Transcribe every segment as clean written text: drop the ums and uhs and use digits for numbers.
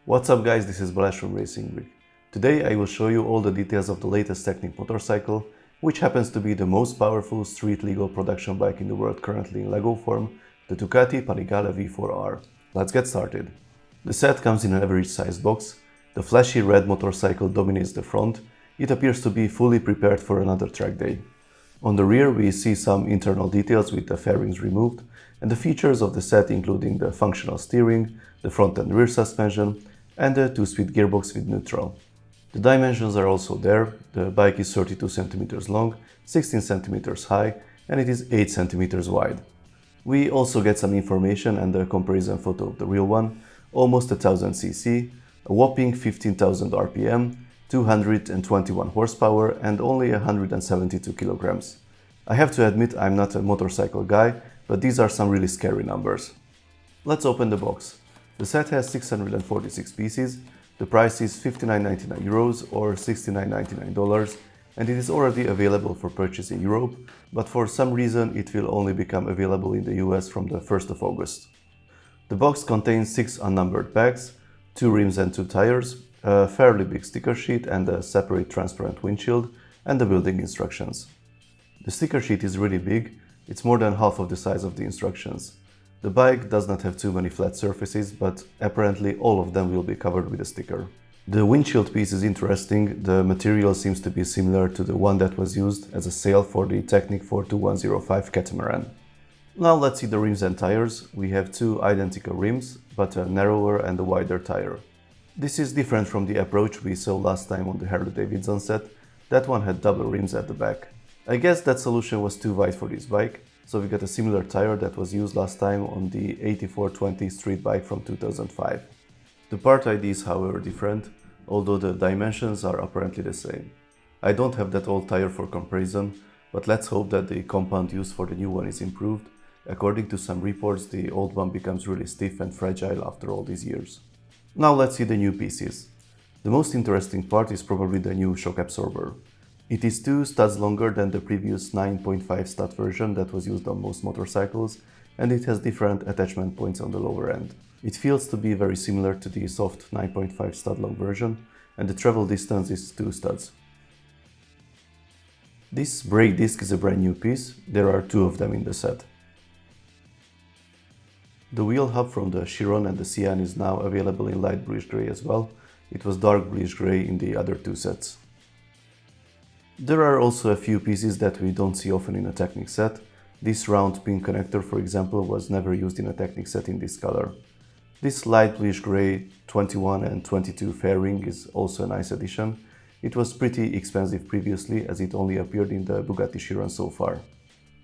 What's up guys, this is Balázs from Racing Greek. Today I will show you all the details of the latest Technic motorcycle, which happens to be the most powerful street legal production bike in the world currently in LEGO form, the Ducati Panigale V4 R. Let's get started. The set comes in an average sized box. The flashy red motorcycle dominates the front. It appears to be fully prepared for another track day. On the rear we see some internal details with the fairings removed, and the features of the set including the functional steering, the front and rear suspension, and the 2-speed gearbox with neutral. The dimensions are also there. The bike is 32 cm long, 16 cm high, and it is 8 cm wide. We also get some information and a comparison photo of the real one, almost 1000 cc, a whopping 15,000 rpm, 221 horsepower and only 172 kilograms. I have to admit I'm not a motorcycle guy, but these are some really scary numbers. Let's open the box. The set has 646 pieces, the price is €59.99 or $69.99, and it is already available for purchase in Europe, but for some reason it will only become available in the US from the 1st of August. The box contains 6 unnumbered bags, 2 rims and 2 tires, a fairly big sticker sheet and a separate transparent windshield, and the building instructions. The sticker sheet is really big, it's more than half of the size of the instructions. The bike does not have too many flat surfaces, but apparently all of them will be covered with a sticker. The windshield piece is interesting. The material seems to be similar to the one that was used as a sail for the Technic 42105 catamaran. Now let's see the rims and tires. We have 2 identical rims, but a narrower and a wider tire. This is different from the approach we saw last time on the Harley-Davidson set. That one had double rims at the back. I guess that solution was too wide for this bike, so we got a similar tire that was used last time on the 8420 street bike from 2005. The part ID is however different, although the dimensions are apparently the same. I don't have that old tire for comparison, but let's hope that the compound used for the new one is improved. According to some reports, the old one becomes really stiff and fragile after all these years. Now let's see the new pieces. The most interesting part is probably the new shock absorber. It is 2 studs longer than the previous 9.5 stud version that was used on most motorcycles, and it has different attachment points on the lower end. It feels to be very similar to the soft 9.5 stud long version, and the travel distance is 2 studs. This brake disc is a brand new piece. There are 2 of them in the set. The wheel hub from the Chiron and the Cyan is now available in light bluish grey as well. It was dark bluish grey in the other 2 sets. There are also a few pieces that we don't see often in a Technic set. This round pin connector, for example, was never used in a Technic set in this color. This light bluish grey 21 and 22 fairing is also a nice addition. It was pretty expensive previously as it only appeared in the Bugatti Chiron so far.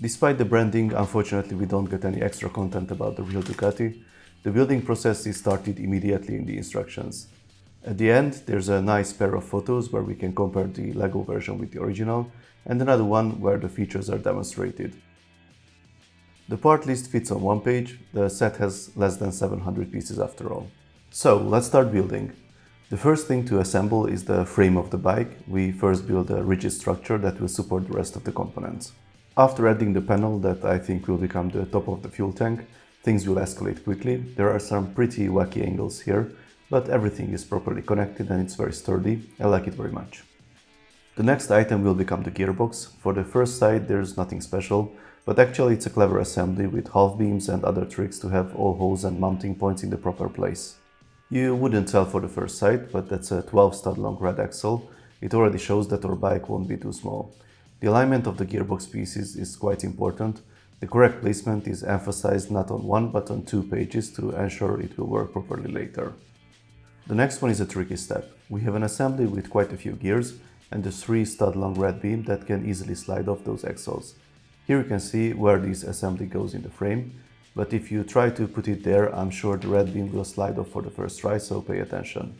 Despite the branding, unfortunately we don't get any extra content about the real Ducati. The building process is started immediately in the instructions. At the end, there's a nice pair of photos where we can compare the LEGO version with the original, and another one where the features are demonstrated. The part list fits on one page. The set has less than 700 pieces after all. So let's start building. The first thing to assemble is the frame of the bike. We first build a rigid structure that will support the rest of the components. After adding the panel that I think will become the top of the fuel tank, things will escalate quickly. There are some pretty wacky angles here, but everything is properly connected and it's very sturdy. I like it very much. The next item will become the gearbox. For the first side there's nothing special, but actually it's a clever assembly with half beams and other tricks to have all holes and mounting points in the proper place. You wouldn't tell for the first sight, but that's a 12 stud long red axle. It already shows that our bike won't be too small. The alignment of the gearbox pieces is quite important. The correct placement is emphasized not on 1 but on 2 pages to ensure it will work properly later. The next one is a tricky step. We have an assembly with quite a few gears and a 3 stud long red beam that can easily slide off those axles. Here you can see where this assembly goes in the frame, but if you try to put it there, I'm sure the red beam will slide off for the first try, so pay attention.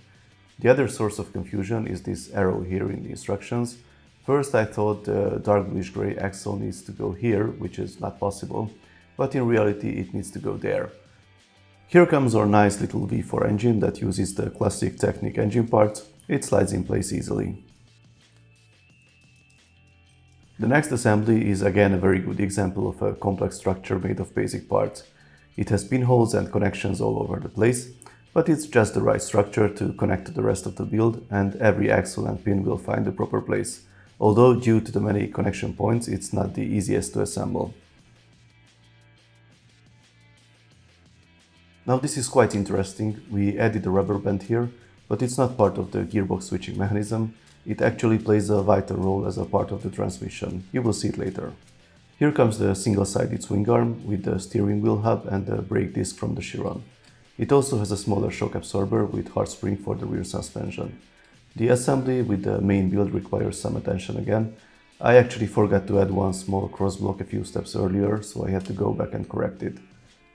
The other source of confusion is this arrow here in the instructions. First I thought the dark bluish grey axle needs to go here, which is not possible, but in reality it needs to go there. Here comes our nice little V4 engine that uses the classic Technic engine part. It slides in place easily. The next assembly is again a very good example of a complex structure made of basic parts. It has pinholes and connections all over the place. but it's just the right structure to connect to the rest of the build, and every axle and pin will find the proper place, although due to the many connection points it's not the easiest to assemble. Now this is quite interesting. We added a rubber band here, but it's not part of the gearbox switching mechanism. It actually plays a vital role as a part of the transmission. You will see it later. Here comes the single-sided swing arm with the steering wheel hub and the brake disc from the Chiron. It also has a smaller shock absorber with hard spring for the rear suspension. The assembly with the main build requires some attention again. I actually forgot to add one small crossblock a few steps earlier, so I had to go back and correct it.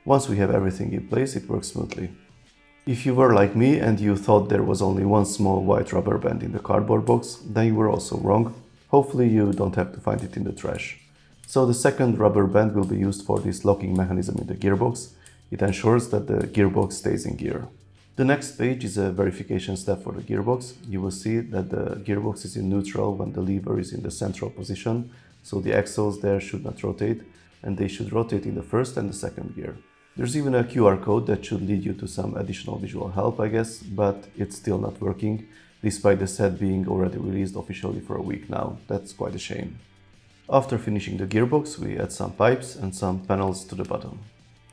Once we have everything in place, it works smoothly. If you were like me and you thought there was only one small white rubber band in the cardboard box, then you were also wrong. Hopefully you don't have to find it in the trash. So the second rubber band will be used for this locking mechanism in the gearbox. It ensures that the gearbox stays in gear. The next page is a verification step for the gearbox. You will see that the gearbox is in neutral when the lever is in the central position, so the axles there should not rotate, and they should rotate in the first and the second gear. There's even a QR code that should lead you to some additional visual help, I guess, but it's still not working, despite the set being already released officially for a week now. That's quite a shame. After finishing the gearbox, we add some pipes and some panels to the bottom.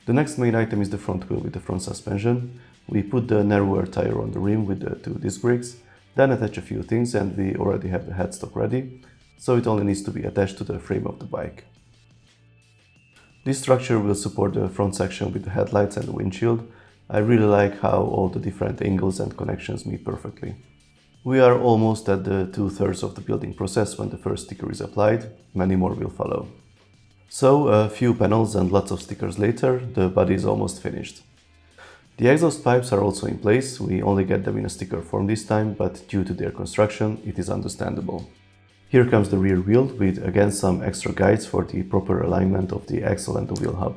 The next main item is the front wheel with the front suspension. We put the narrower tire on the rim with the 2 disc brakes, then attach a few things, and we already have the headstock ready, so it only needs to be attached to the frame of the bike. This structure will support the front section with the headlights and the windshield. I really like how all the different angles and connections meet perfectly. We are almost at the 2/3 of the building process when the first sticker is applied. Many more will follow. So, a few panels and lots of stickers later, the body is almost finished. The exhaust pipes are also in place. We only get them in a sticker form this time, but due to their construction, it is understandable. Here comes the rear wheel with again some extra guides for the proper alignment of the axle and the wheel hub.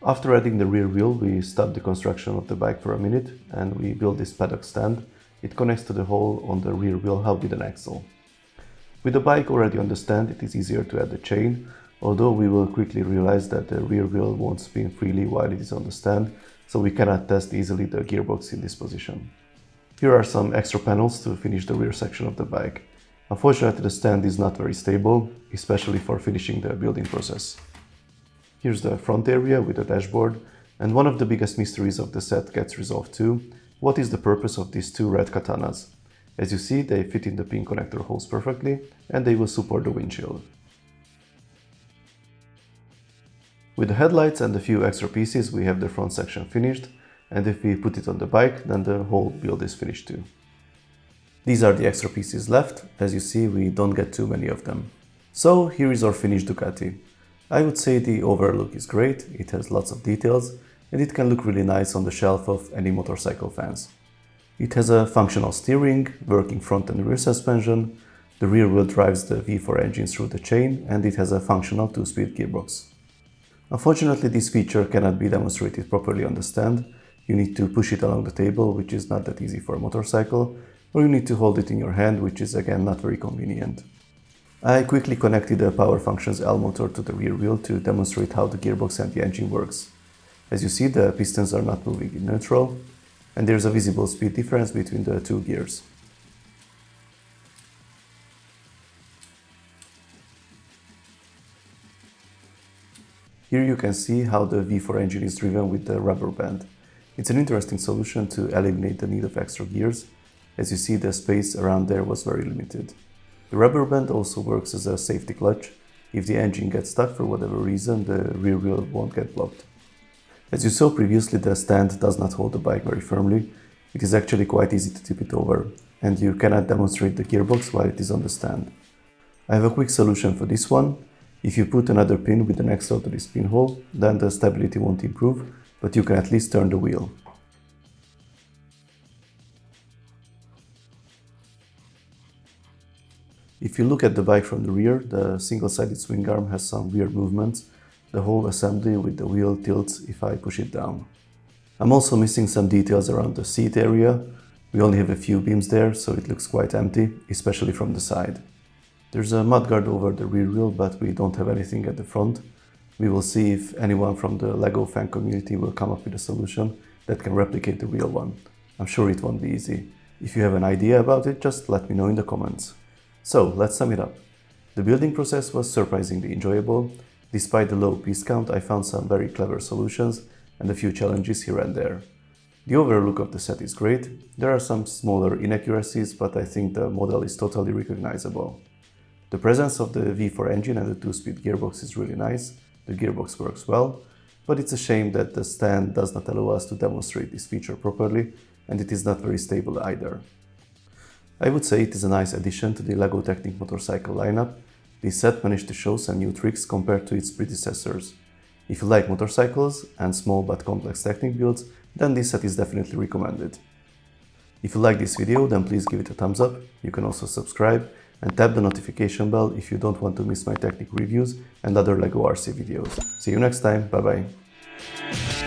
After adding the rear wheel, we stop the construction of the bike for a minute and we build this paddock stand. It connects to the hole on the rear wheel hub with an axle. With the bike already on the stand, it is easier to add the chain, although we will quickly realize that the rear wheel won't spin freely while it is on the stand, so we cannot test easily the gearbox in this position. Here are some extra panels to finish the rear section of the bike. Unfortunately, the stand is not very stable, especially for finishing the building process. Here's the front area with the dashboard, and one of the biggest mysteries of the set gets resolved too. What is the purpose of these 2 red katanas? As you see, they fit in the pin connector holes perfectly, and they will support the windshield. With the headlights and a few extra pieces, we have the front section finished, and if we put it on the bike, then the whole build is finished too. These are the extra pieces left. As you see, we don't get too many of them. So here is our finished Ducati. I would say the overall look is great, it has lots of details, and it can look really nice on the shelf of any motorcycle fans. It has a functional steering, working front and rear suspension, the rear wheel drives the V4 engine through the chain, and it has a functional 2-speed gearbox. Unfortunately, this feature cannot be demonstrated properly on the stand. You need to push it along the table, which is not that easy for a motorcycle, or you need to hold it in your hand, which is again not very convenient. I quickly connected the Power Functions L motor to the rear wheel to demonstrate how the gearbox and the engine works. As you see, the pistons are not moving in neutral, and there's a visible speed difference between the 2 gears. Here you can see how the V4 engine is driven with the rubber band. It's an interesting solution to eliminate the need of extra gears. As you see, the space around there was very limited. The rubber band also works as a safety clutch. If the engine gets stuck for whatever reason, the rear wheel won't get blocked. As you saw previously, the stand does not hold the bike very firmly. It is actually quite easy to tip it over, and you cannot demonstrate the gearbox while it is on the stand. I have a quick solution for this one. If you put another pin with an axle to this pinhole, then the stability won't improve, but you can at least turn the wheel. If you look at the bike from the rear, the single-sided swing arm has some weird movements. The whole assembly with the wheel tilts if I push it down. I'm also missing some details around the seat area. We only have a few beams there, so it looks quite empty, especially from the side. There's a mudguard over the rear wheel, but we don't have anything at the front. We will see if anyone from the LEGO fan community will come up with a solution. that can replicate the real one. I'm sure it won't be easy. If you have an idea about it, just let me know in the comments. So let's sum it up. The building process was surprisingly enjoyable. Despite the low piece count, I found some very clever solutions and a few challenges here and there. The overall look of the set is great. There are some smaller inaccuracies, but I think the model is totally recognizable. The presence of the V4 engine and the 2-speed gearbox is really nice. The gearbox works well, but it's a shame that the stand does not allow us to demonstrate this feature properly, and it is not very stable either. I would say it is a nice addition to the LEGO Technic motorcycle lineup. This set managed to show some new tricks compared to its predecessors. If you like motorcycles and small but complex Technic builds, then this set is definitely recommended. If you like this video, then please give it a thumbs up. You can also subscribe and tap the notification bell if you don't want to miss my Technic reviews and other LEGO RC videos. See you next time, bye bye!